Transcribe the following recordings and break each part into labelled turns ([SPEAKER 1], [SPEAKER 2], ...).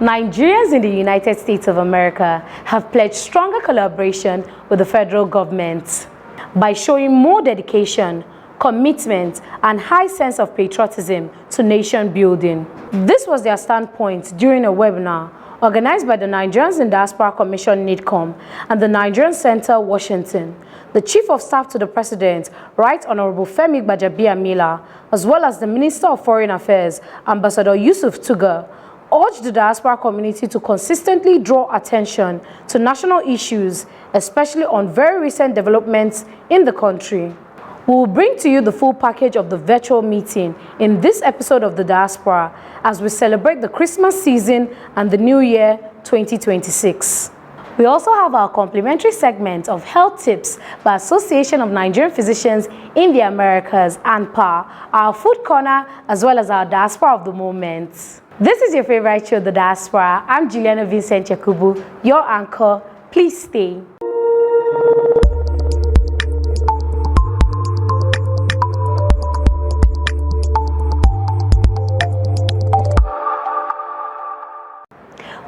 [SPEAKER 1] Nigerians in the United States of America have pledged stronger collaboration with the federal government by showing more dedication, commitment, and high sense of patriotism to nation building. This was their standpoint during a webinar organized by the Nigerians in Diaspora Commission NIDCOM and the Nigerian Center, Washington. The Chief of Staff to the President, Right Honorable Femi Gbajabiamila, as well as the Minister of Foreign Affairs, Ambassador Yusuf Tuga, urged the diaspora community to consistently draw attention to national issues, especially on very recent developments in the country. We will bring to you the full package of the virtual meeting in this episode of The Diaspora as we celebrate the Christmas season and the New Year 2026. We also have our complimentary segment of Health Tips by Association of Nigerian Physicians in the Americas and PAR, our Food Corner, as well as our Diaspora of the Moment. This is your favorite show, The Diaspora. I'm Juliana Vincent Yakubu, your anchor. Please stay.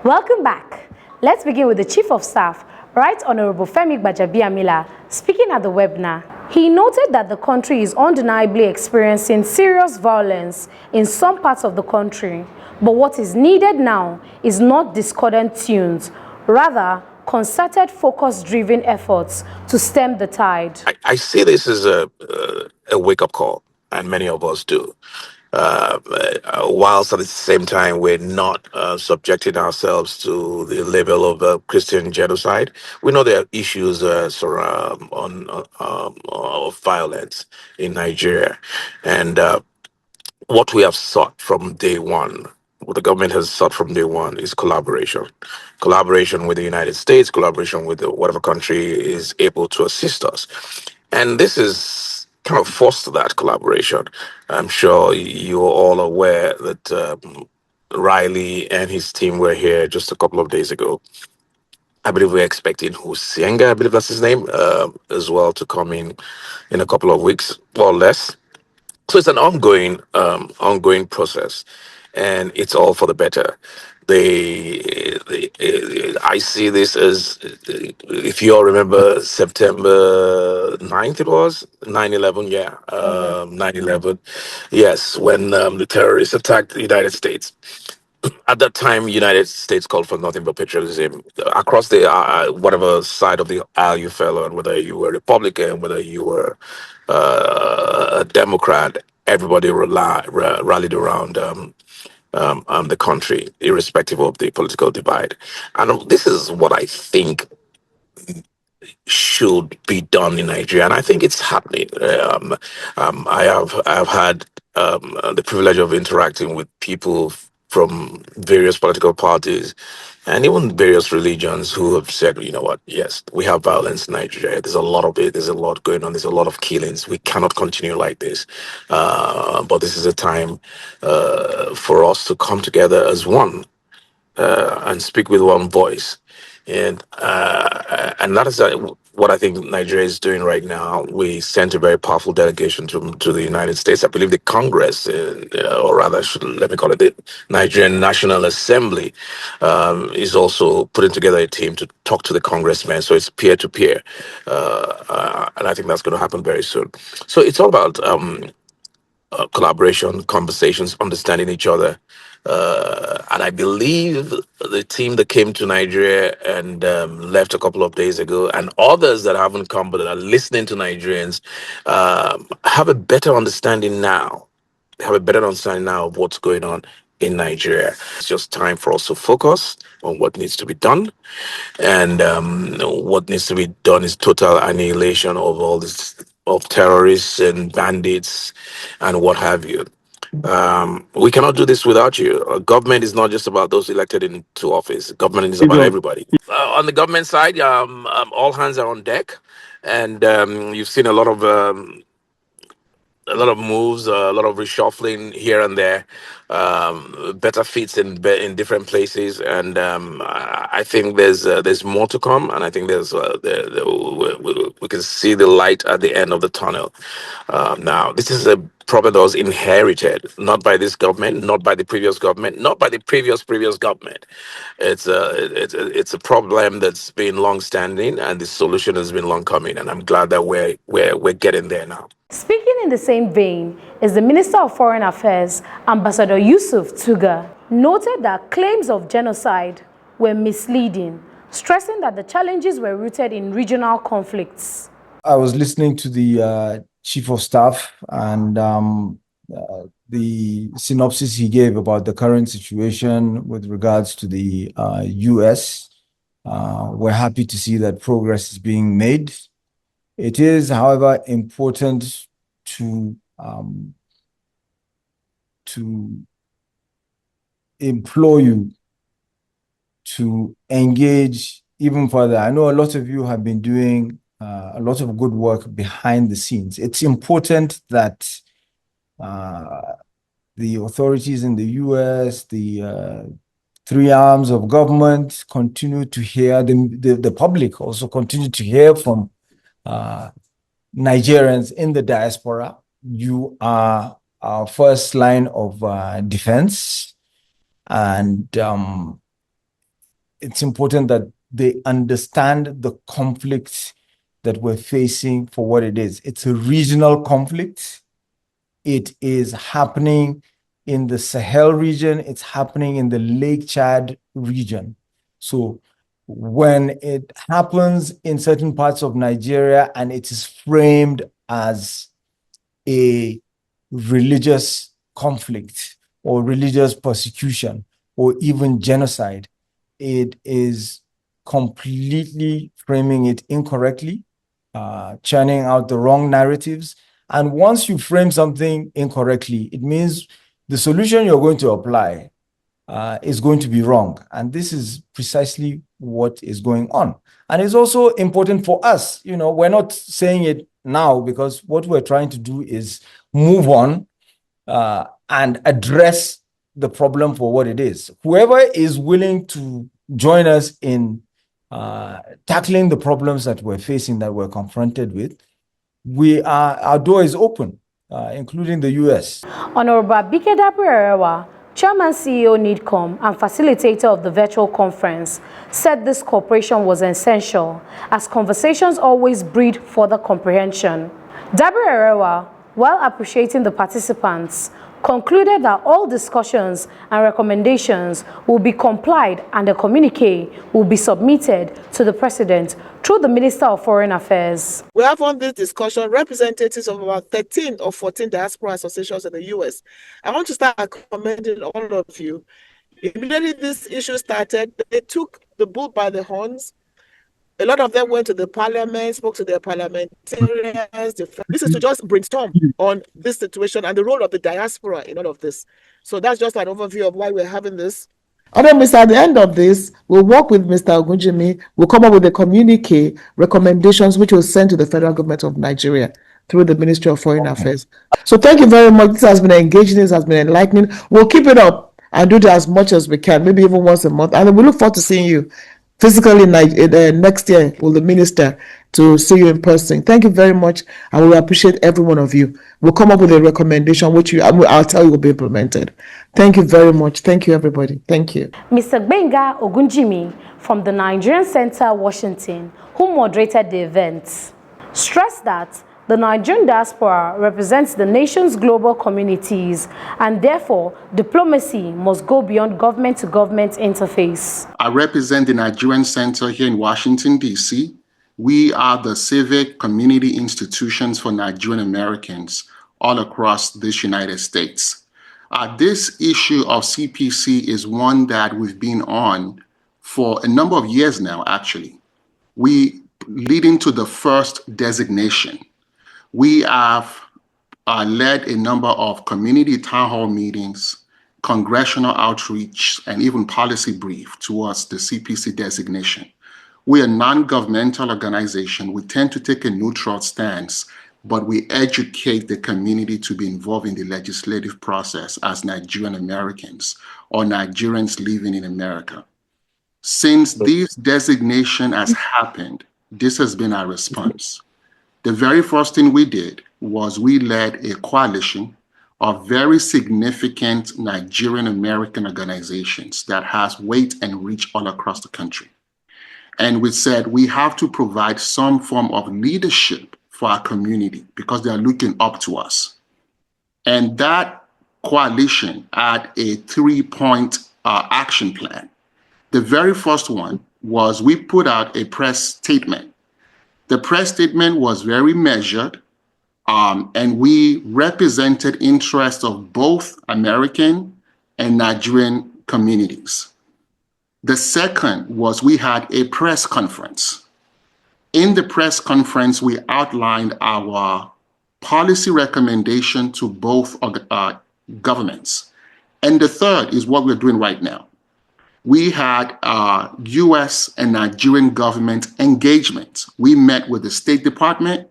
[SPEAKER 1] Welcome back. Let's begin with the Chief of Staff, Right Honorable Femi Gbajabiamila, speaking at the webinar. He noted that the country is undeniably experiencing serious violence in some parts of the country, but what is needed now is not discordant tunes, rather concerted, focus-driven efforts to stem the tide.
[SPEAKER 2] I see this as a wake-up call, and many of us do. Whilst at the same time we're not subjecting ourselves to the level of Christian genocide, we know there are issues of violence in Nigeria, and what we have sought from day one, what the government has sought from day one, is collaboration. Collaboration with the United States, collaboration with whatever country is able to assist us. And this is kind of forced that collaboration. I'm sure you're all aware that Riley and his team were here just a couple of days ago. I believe we're expecting Husienga, I believe that's his name, as well, to come in a couple of weeks or less. So it's an ongoing process, and it's all for the better. I see this as, if you all remember, September 9th, it was 9/11, yeah, 9/11, yes, when the terrorists attacked the United States. At that time, United States called for nothing but patriotism across the whatever side of the aisle you fell on, whether you were Republican, whether you were a Democrat. Everybody rallied around the country, irrespective of the political divide. And this is what I think should be done in Nigeria, and I think it's happening. I've had the privilege of interacting with people from various political parties and even various religions who have said, you know what, yes, we have violence in Nigeria. There's a lot of it. There's a lot going on. There's a lot of killings. We cannot continue like this. But this is a time for us to come together as one and speak with one voice. And that is what I think Nigeria is doing right now. We sent a very powerful delegation to the United States. I believe the Congress, or rather, let me call it the Nigerian National Assembly, is also putting together a team to talk to the congressmen. So it's peer to peer, and I think that's going to happen very soon. So it's all about collaboration, conversations, understanding each other. And I believe the team that came to Nigeria and left a couple of days ago, and others that haven't come but that are listening to Nigerians, have a better understanding now. Have a better understanding now of what's going on in Nigeria. It's just time for us to focus on what needs to be done. And what needs to be done is total annihilation of all this, of terrorists and bandits and what have you. We cannot do this without you. Government is not just about those elected into office. Government is about everybody. On the government side, all hands are on deck, and you've seen a lot of moves, a lot of reshuffling here and there, better fits in different places, and I think there's more to come, and I think we can see the light at the end of the tunnel. Now, this is a problem that was inherited, not by this government, not by the previous government, not by the previous government. It's a problem that's been long standing, and the solution has been long coming. And I'm glad that we're getting there now.
[SPEAKER 1] Speaking in the same vein is the Minister of Foreign Affairs, Ambassador Yusuf Tuga, noted that claims of genocide were misleading, stressing that the challenges were rooted in regional conflicts.
[SPEAKER 3] I was listening to the Chief of Staff and the synopsis he gave about the current situation with regards to the US. We're happy to see that progress is being made. It is, however, important to implore you to engage even further. I know a lot of you have been doing a lot of good work behind the scenes. It's important that the authorities in the US, the three arms of government continue to hear, the public also continue to hear from Nigerians in the diaspora. You are our first line of defense, and it's important that they understand the conflict that we're facing for what it is. It's a regional conflict. It is happening in the Sahel region. It's happening in the Lake Chad region. So when it happens in certain parts of Nigeria and it is framed as a religious conflict or religious persecution or even genocide, it is completely framing it incorrectly, churning out the wrong narratives. And once you frame something incorrectly, it means the solution you're going to apply is going to be wrong. And this is precisely what is going on. And it's also important for us. You know, we're not saying it now because what we're trying to do is move on and address the problem for what it is. Whoever is willing to join us in tackling the problems that we're facing, that we're confronted with, our door is open, including the US.
[SPEAKER 1] Honorable Abike Dabiri-Erewa, Chairman CEO NIDCOM and facilitator of the virtual conference, said this cooperation was essential as conversations always breed further comprehension. Dabiri-Erewa, while appreciating the participants, concluded that all discussions and recommendations will be complied and a communique will be submitted to the President through the Minister of Foreign Affairs.
[SPEAKER 4] We have on this discussion representatives of about 13 or 14 diaspora associations in the US. I want to start commending all of you. Immediately this issue started, they took the bull by the horns. A lot of them went to the parliament, spoke to their parliamentarians. This is to just brainstorm on this situation and the role of the diaspora in all of this. So that's just an overview of why we're having this. And then, Mr. At the end of this, we'll work with Mr. Ogunjimi. We'll come up with a communique recommendations which we'll send to the federal government of Nigeria through the Ministry of Foreign Affairs. So thank you very much. This has been engaging. This has been enlightening. We'll keep it up and do that as much as we can, maybe even once a month. And we look forward to seeing you physically next year with the minister to see you in person. Thank you very much. I will appreciate every one of you. We'll come up with a recommendation which I'll tell you will be implemented. Thank you very much. Thank you, everybody. Thank you.
[SPEAKER 1] Mr. Gbenga Ogunjimi from the Nigerian Center, Washington, who moderated the event, stressed that the Nigerian diaspora represents the nation's global communities, and therefore diplomacy must go beyond government-to-government interface.
[SPEAKER 5] I represent the Nigerian Center here in Washington, D.C. We are the civic community institutions for Nigerian Americans all across this United States. This issue of CPC is one that we've been on for a number of years now, actually. Leading to the first designation. We have led a number of community town hall meetings, congressional outreach, and even policy brief towards the CPC designation. We are a non-governmental organization. We tend to take a neutral stance, but we educate the community to be involved in the legislative process as Nigerian Americans or Nigerians living in America. Since this designation has happened, this has been our response. the very first thing we did was we led a coalition of very significant Nigerian American organizations that has weight and reach all across the country. And we said we have to provide some form of leadership for our community because they are looking up to us. And that coalition had a 3-point action plan. The very first one was we put out a press statement. The press statement was very measured, and we represented interests of both American and Nigerian communities. The second was we had a press conference. In the press conference, we outlined our policy recommendation to both governments. And the third is what we're doing right now. We had US and Nigerian government engagement. We met with the State Department,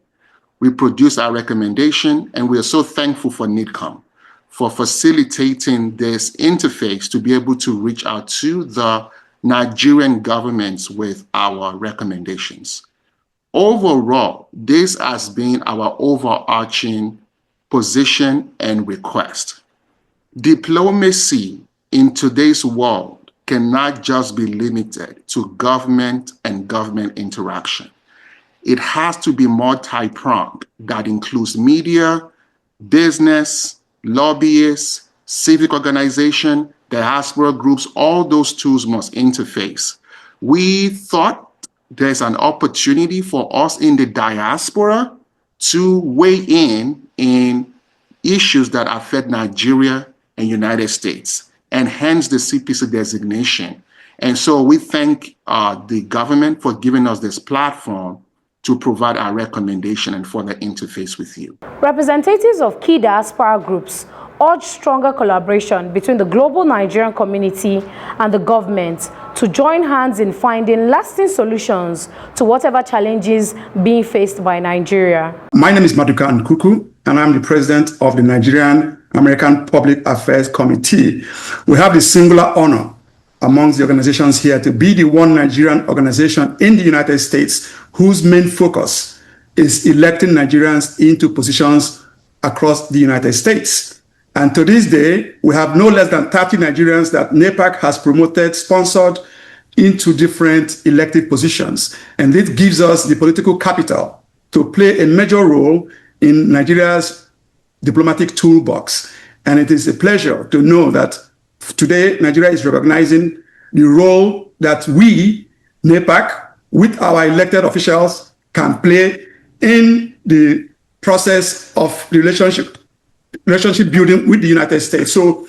[SPEAKER 5] we produced our recommendation, and we are so thankful for NIDCOM for facilitating this interface to be able to reach out to the Nigerian governments with our recommendations. Overall, this has been our overarching position and request. Diplomacy in today's world cannot just be limited to government and government interaction. It has to be multi-pronged that includes media, business, lobbyists, civic organization, diaspora groups. All those tools must interface. We thought there's an opportunity for us in the diaspora to weigh in issues that affect Nigeria and United States, and hence the CPC designation. And so we thank the government for giving us this platform to provide our recommendation and for the interface with you.
[SPEAKER 1] Representatives of key diaspora groups urge stronger collaboration between the global Nigerian community and the government to join hands in finding lasting solutions to whatever challenges being faced by Nigeria.
[SPEAKER 6] My name is Maduka Nkuku, and I'm the president of the Nigerian American Public Affairs Committee. We have the singular honor amongst the organizations here to be the one Nigerian organization in the United States whose main focus is electing Nigerians into positions across the United States. And to this day, we have no less than 30 Nigerians that NAPAC has promoted, sponsored into different elected positions. And this gives us the political capital to play a major role in Nigeria's diplomatic toolbox. And it is a pleasure to know that today Nigeria is recognizing the role that we, NAPAC, with our elected officials, can play in the process of relationship building with the United States. So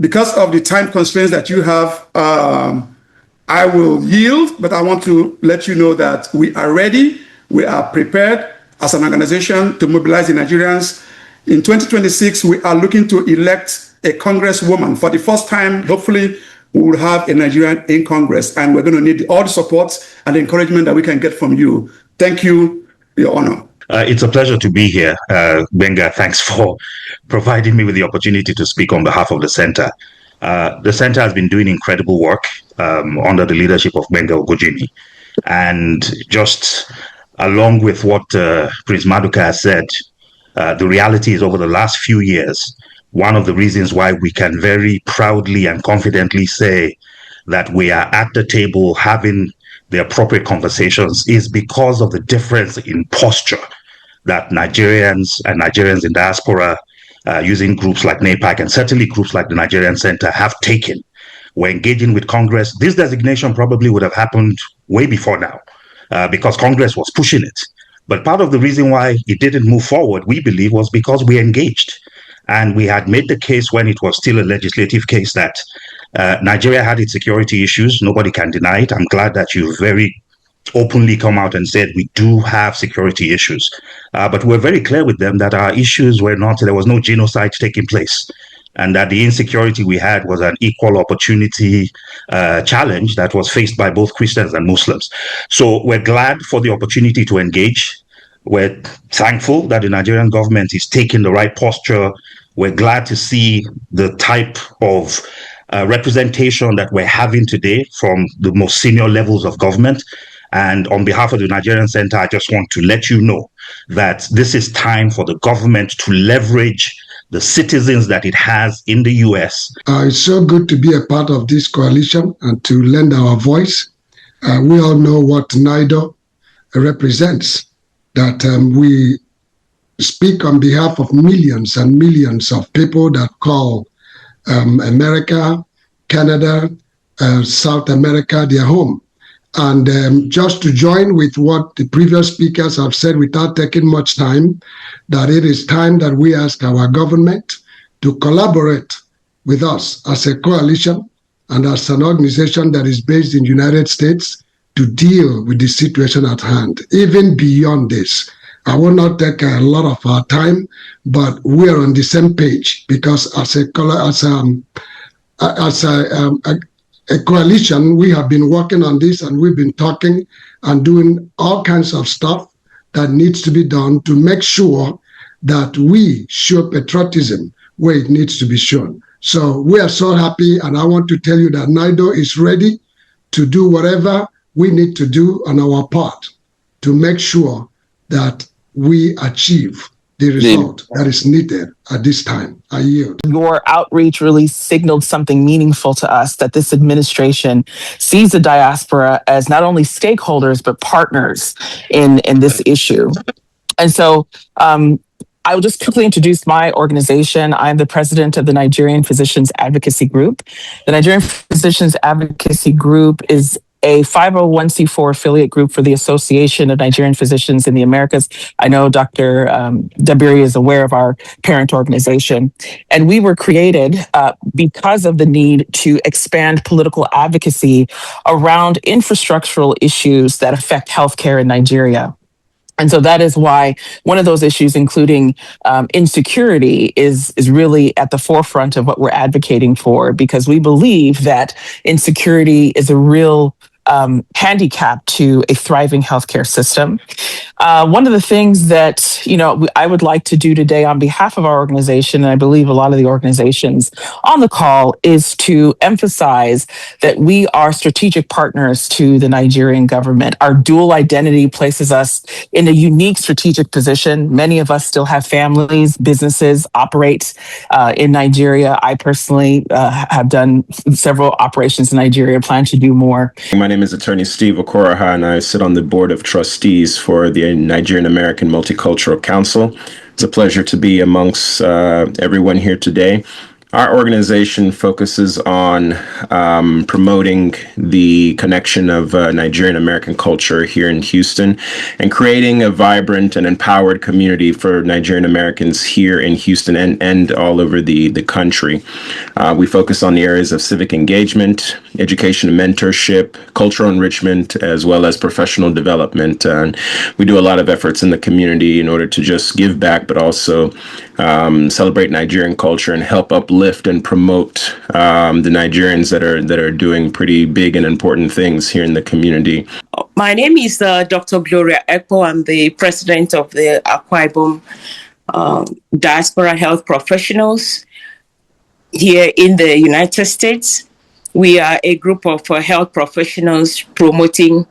[SPEAKER 6] because of the time constraints that you have, I will yield, but I want to let you know that we are ready, we are prepared as an organization to mobilize the Nigerians. In 2026, we are looking to elect a congresswoman. For the first time, hopefully, we will have a Nigerian in Congress, and we're going to need all the support and the encouragement that we can get from you. Thank you, Your Honor.
[SPEAKER 7] It's a pleasure to be here. Benga, thanks for providing me with the opportunity to speak on behalf of the center. The center has been doing incredible work under the leadership of Benga Ogujimi. And just along with what Prince Maduka has said, the reality is over the last few years, one of the reasons why we can very proudly and confidently say that we are at the table having the appropriate conversations is because of the difference in posture that Nigerians and Nigerians in diaspora using groups like NAPAC and certainly groups like the Nigerian Center have taken. We're engaging with Congress. This designation probably would have happened way before now because Congress was pushing it. But part of the reason why it didn't move forward, we believe, was because we engaged. And we had made the case when it was still a legislative case that Nigeria had its security issues. Nobody can deny it. I'm glad that you very openly come out and said we do have security issues. But we're very clear with them that our issues were not, there was no genocide taking place. And that the insecurity we had was an equal opportunity challenge that was faced by both Christians and Muslims. So we're glad for the opportunity to engage. We're thankful that the Nigerian government is taking the right posture. We're glad to see the type of representation that we're having today from the most senior levels of government. And on behalf of the Nigerian Center, I just want to let you know that this is time for the government to leverage the citizens that it has in the US.
[SPEAKER 8] It's so good to be a part of this coalition and to lend our voice. We all know what NIDO represents, that we speak on behalf of millions and millions of people that call America, Canada, South America their home. And just to join with what the previous speakers have said without taking much time, that it is time that we ask our government to collaborate with us as a coalition and as an organization that is based in the United States to deal with the situation at hand. Even beyond this, I will not take a lot of our time, but we are on the same page, because as a coalition, we have been working on this, and we've been talking and doing all kinds of stuff that needs to be done to make sure that we show patriotism where it needs to be shown. So we are so happy, and I want to tell you that NIDO is ready to do whatever we need to do on our part to make sure that we achieve the result that is needed at this time. I yield.
[SPEAKER 9] Your outreach really signaled something meaningful to us, that this administration sees the diaspora as not only stakeholders, but partners in this issue. And so I will just quickly introduce my organization. I'm the president of the Nigerian Physicians Advocacy Group. The Nigerian Physicians Advocacy Group is a 501c4 affiliate group for the Association of Nigerian Physicians in the Americas. I know Dr. Dabiri is aware of our parent organization. And we were created because of the need to expand political advocacy around infrastructural issues that affect healthcare in Nigeria. And so that is why one of those issues, including insecurity, is really at the forefront of what we're advocating for, because we believe that insecurity is a real handicap to a thriving healthcare system. One of the things that, I would like to do today on behalf of our organization, and I believe a lot of the organizations on the call, is to emphasize that we are strategic partners to the Nigerian government. Our dual identity places us in a unique strategic position. Many of us still have families, businesses, operate in Nigeria. I personally have done several operations in Nigeria, plan to do more.
[SPEAKER 10] My name is Attorney Steve Okoroha, and I sit on the Board of Trustees for the Nigerian American Multicultural Council. It's a pleasure to be amongst everyone here today. Our organization focuses on promoting the connection of Nigerian American culture here in Houston and creating a vibrant and empowered community for Nigerian Americans here in Houston and all over the country. We focus on the areas of civic engagement, education and mentorship, cultural enrichment, as well as professional development. And we do a lot of efforts in the community in order to just give back, but also celebrate Nigerian culture and help uplift and promote the Nigerians that are doing pretty big and important things here in the community.
[SPEAKER 11] My name is Dr. Gloria Ekpo. I'm the president of the Akwa Ibom Diaspora Health Professionals here in the United States. We are a group of health professionals promoting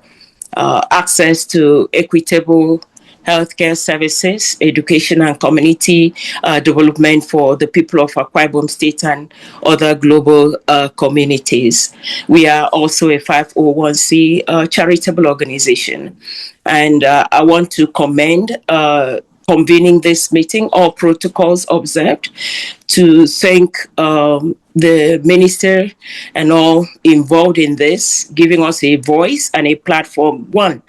[SPEAKER 11] access to equitable healthcare services, education, and community development for the people of Akwa Ibom State and other global communities. We are also a 501c charitable organization. And I want to commend convening this meeting, all protocols observed, to thank the minister and all involved in this, giving us a voice and a platform, one,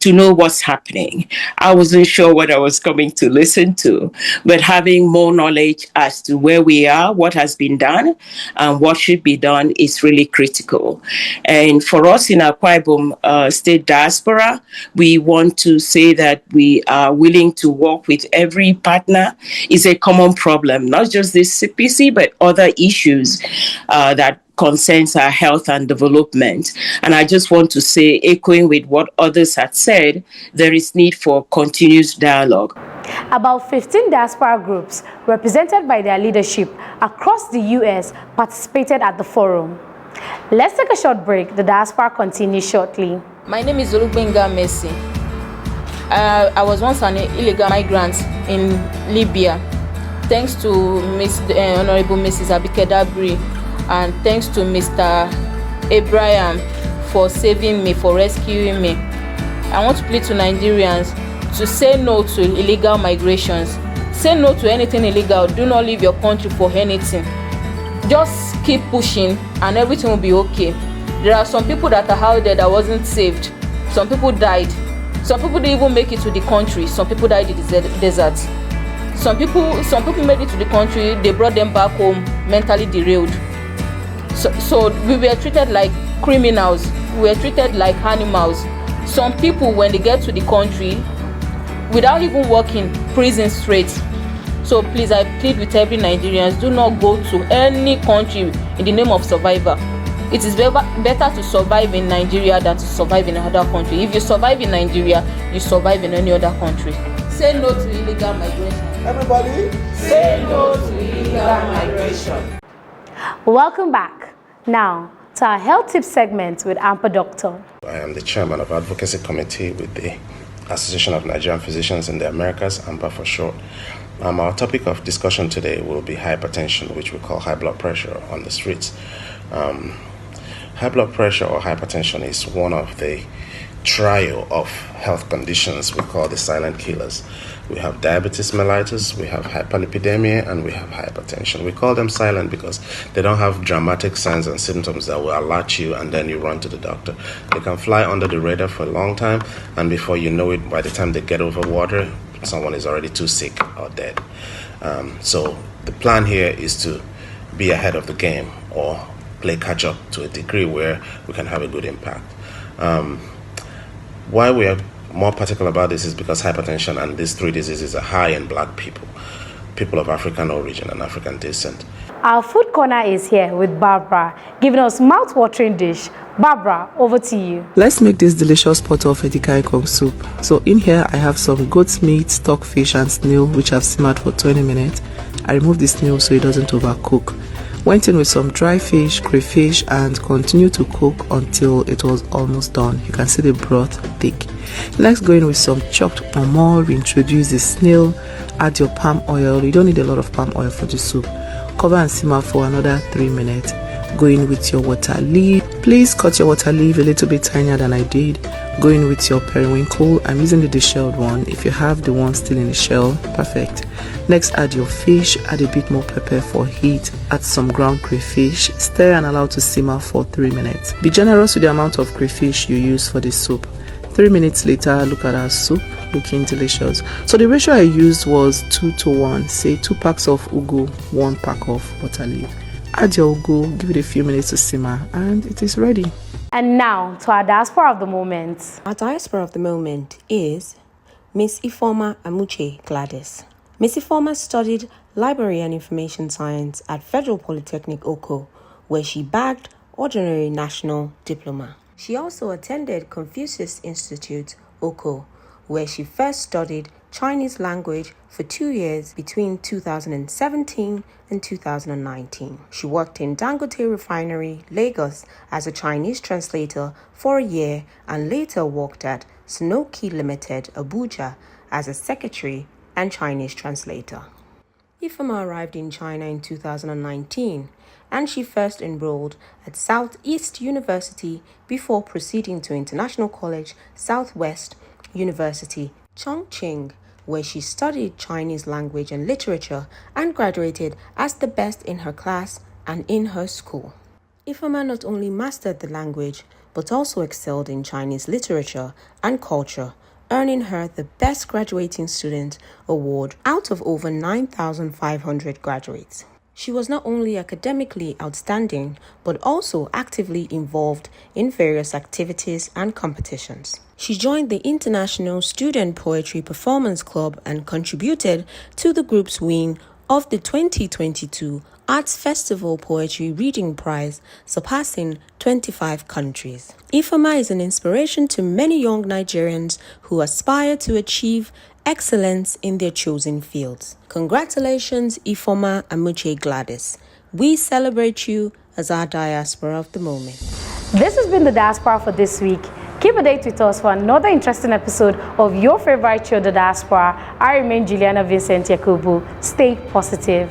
[SPEAKER 11] to know what's happening. I wasn't sure what I was coming to listen to, but having more knowledge as to where we are, what has been done, and what should be done is really critical. And for us in Akwa Ibom State Diaspora, we want to say that we are willing to work with every partner. It's a common problem, not just this CPC, but other issues that concerns our health and development. And I just want to say, echoing with what others had said, there is need for continuous dialogue.
[SPEAKER 1] About 15 diaspora groups represented by their leadership across the U.S. participated at the forum. Let's take a short break. The diaspora continues shortly.
[SPEAKER 12] My name is Olubenga Messi. I was once an illegal migrant in Libya. Thanks to Honorable Mrs. Abike Dabri, and thanks to Mr. Abraham for saving me, for rescuing me. I want to plead to Nigerians to say no to illegal migrations. Say no to anything illegal. Do not leave your country for anything. Just keep pushing and everything will be okay. There are some people that are out there that wasn't saved. Some people died. Some people didn't even make it to the country. Some people died in the desert. Some people made it to the country. They brought them back home mentally derailed. So we were treated like criminals. We were treated like animals. Some people, when they get to the country, without even working, prison straight. So please, I plead with every Nigerians, do not go to any country in the name of survivor. It is better to survive in Nigeria than to survive in another country. If you survive in Nigeria, you survive in any other country. Say no to illegal migration.
[SPEAKER 4] Everybody,
[SPEAKER 12] say no to illegal migration.
[SPEAKER 1] Welcome back. Now to our health tip segment with AMPA Doctor.
[SPEAKER 13] I am the chairman of Advocacy Committee with the Association of Nigerian Physicians in the Americas, AMPA for short. Our topic of discussion today will be hypertension, which we call high blood pressure on the streets. High blood pressure or hypertension is one of the trio of health conditions we call the silent killers. We have diabetes mellitus, we have hyperlipidemia, and we have hypertension. We call them silent because they don't have dramatic signs and symptoms that will alert you and then you run to the doctor. They can fly under the radar for a long time, and before you know it, by the time they get over water, someone is already too sick or dead. So the plan here is to be ahead of the game or play catch up to a degree where we can have a good impact. Why we are more particular about this is because hypertension and these three diseases are high in Black people, people of African origin and African descent.
[SPEAKER 1] Our food corner is here with Barbara, giving us mouth-watering dish. Barbara, over to you.
[SPEAKER 9] Let's make this delicious pot of edikaikong soup. So in here I have some goat's meat, stockfish and snail which I've simmered for 20 minutes. I removed the snail so it doesn't overcook. Went in with some dry fish, crayfish, and continued to cook until it was almost done. You can see the broth thick. Next, go in with some chopped pomo, reintroduce the snail, add your palm oil. You don't need a lot of palm oil for the soup. Cover and simmer for another 3 minutes. Go in with your water leaf. Please cut your water leaf a little bit tinier than I did. Go in with your periwinkle. I'm using the deshelled one. If you have the one still in the shell, perfect. Next, add your fish, add a bit more pepper for heat, add some ground crayfish, stir and allow to simmer for 3 minutes. Be generous with the amount of crayfish you use for the soup. 3 minutes later, look at our soup, looking delicious. So the ratio I used was 2:1, say 2 packs of ugu, 1 pack of water leaf. Add your ugu, give it a few minutes to simmer, and it is ready.
[SPEAKER 1] And now to our diaspora of the moment.
[SPEAKER 14] Our diaspora of the moment is Miss Ifeoma Amuche Gladys. Miss Ifeoma studied Library and Information Science at Federal Polytechnic Oko, where she bagged Ordinary National Diploma. She also attended Confucius Institute, Oko, where she first studied Chinese language for 2 years between 2017 and 2019. She worked in Dangote Refinery, Lagos, as a Chinese translator for a year and later worked at Sanoki Limited, Abuja, as a secretary and Chinese translator. Ifeoma arrived in China in 2019 and she first enrolled at Southeast University before proceeding to International College Southwest University, Chongqing, where she studied Chinese language and literature and graduated as the best in her class and in her school. Ifeoma not only mastered the language but also excelled in Chinese literature and culture, earning her the Best Graduating Student Award out of over 9,500 graduates. She was not only academically outstanding, but also actively involved in various activities and competitions. She joined the International Student Poetry Performance Club and contributed to the group's win of the 2022 Arts Festival Poetry Reading Prize, surpassing 25 countries. Ifeoma is an inspiration to many young Nigerians who aspire to achieve excellence in their chosen fields. Congratulations, Ifeoma Amuche Gladys. We celebrate you as our diaspora of the moment.
[SPEAKER 1] This has been the Diaspora for this week. Keep a date with us for another interesting episode of your favorite show, The Diaspora. I remain Juliana Vincent Yakubu. Stay positive.